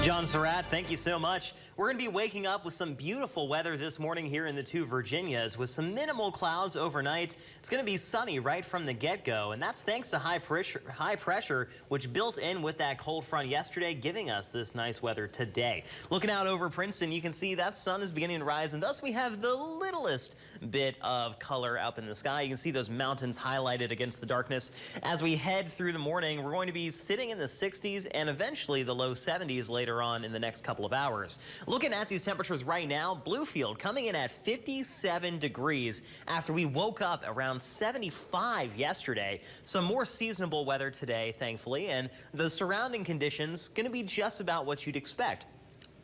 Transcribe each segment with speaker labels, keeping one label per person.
Speaker 1: John Surratt, thank you so much. We're going to be waking up with some beautiful weather this morning here in the two Virginias with some minimal clouds overnight. It's going to be sunny right from the get-go, and that's thanks to high pressure, which built in with that cold front yesterday, giving us this nice weather today. Looking out over Princeton, you can see that sun is beginning to rise, and thus we have the littlest bit of color up in the sky. You can see those mountains highlighted against the darkness. As we head through the morning, we're going to be sitting in the 60s and eventually the low 70s later on in the next couple of hours. Looking at these temperatures right now, Bluefield coming in at 57 degrees after we woke up around 75 yesterday. Some more seasonable weather today, thankfully, and the surrounding conditions going to be just about what you'd expect.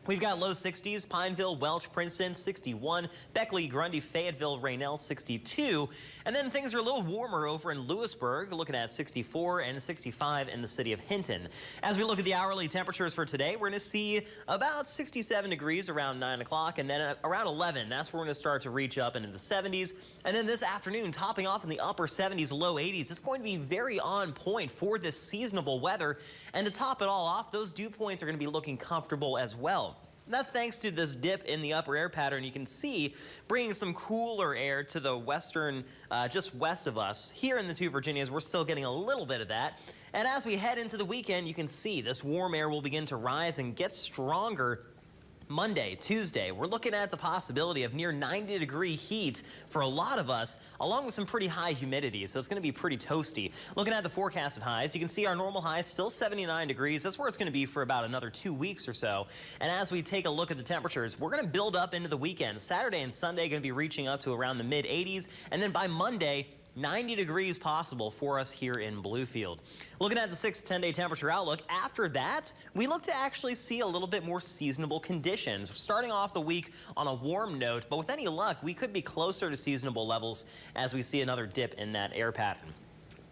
Speaker 1: We've got low 60s, Pineville, Welch, Princeton, 61, Beckley, Grundy, Fayetteville, Raynell, 62. And then things are a little warmer over in Lewisburg, looking at 64 and 65 in the city of Hinton. As we look at the hourly temperatures for today, we're going to see about 67 degrees around 9 o'clock, and then around 11, that's where we're going to start to reach up into the 70s. And then this afternoon, topping off in the upper 70s, low 80s. It's going to be very on point for this seasonable weather. And to top it all off, those dew points are going to be looking comfortable as well. That's thanks to this dip in the upper air pattern. You can see bringing some cooler air to the western, just west of us. Here in the two Virginias, we're still getting a little bit of that. And as we head into the weekend, you can see this warm air will begin to rise and get stronger. Monday, Tuesday, we're looking at the possibility of near 90-degree heat for a lot of us, along with some pretty high humidity, so it's going to be pretty toasty. Looking at the forecasted highs, you can see our normal high is still 79 degrees. That's where it's going to be for about another 2 weeks or so. And as we take a look at the temperatures, we're going to build up into the weekend. Saturday and Sunday going to be reaching up to around the mid-80s, and then by Monday, 90 degrees possible for us here in Bluefield. Looking at the 6 to 10-day temperature outlook, after that, we look to actually see a little bit more seasonable conditions. Starting off the week on a warm note, but with any luck, we could be closer to seasonable levels as we see another dip in that air pattern.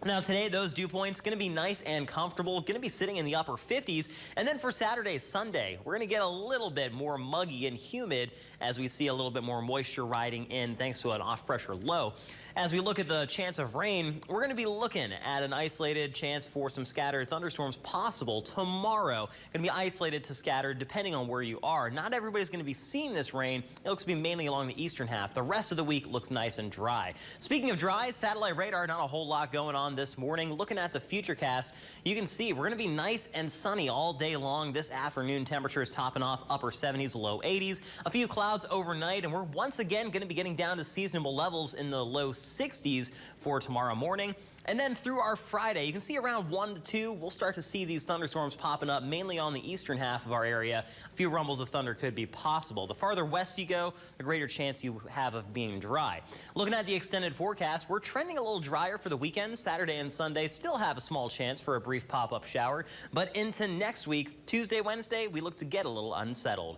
Speaker 1: Now today, those dew points going to be nice and comfortable, going to be sitting in the upper 50s. And then for Saturday, Sunday, we're going to get a little bit more muggy and humid as we see a little bit more moisture riding in thanks to an off-pressure low. As we look at the chance of rain, we're going to be looking at an isolated chance for some scattered thunderstorms possible tomorrow. Going to be isolated to scattered depending on where you are. Not everybody's going to be seeing this rain. It looks to be mainly along the eastern half. The rest of the week looks nice and dry. Speaking of dry, satellite radar, not a whole lot going on this morning. Looking at the futurecast, you can see we're going to be nice and sunny all day long. This afternoon temperature is topping off upper 70s, low 80s. A few clouds overnight, and we're once again going to be getting down to seasonable levels in the low 60s for tomorrow morning. And then through our Friday, you can see around 1 to 2, we'll start to see these thunderstorms popping up mainly on the eastern half of our area. A few rumbles of thunder could be possible. The farther west you go, the greater chance you have of being dry. Looking at the extended forecast, we're trending a little drier for the weekend. Saturday and Sunday still have a small chance for a brief pop-up shower. But into next week, Tuesday, Wednesday, we look to get a little unsettled.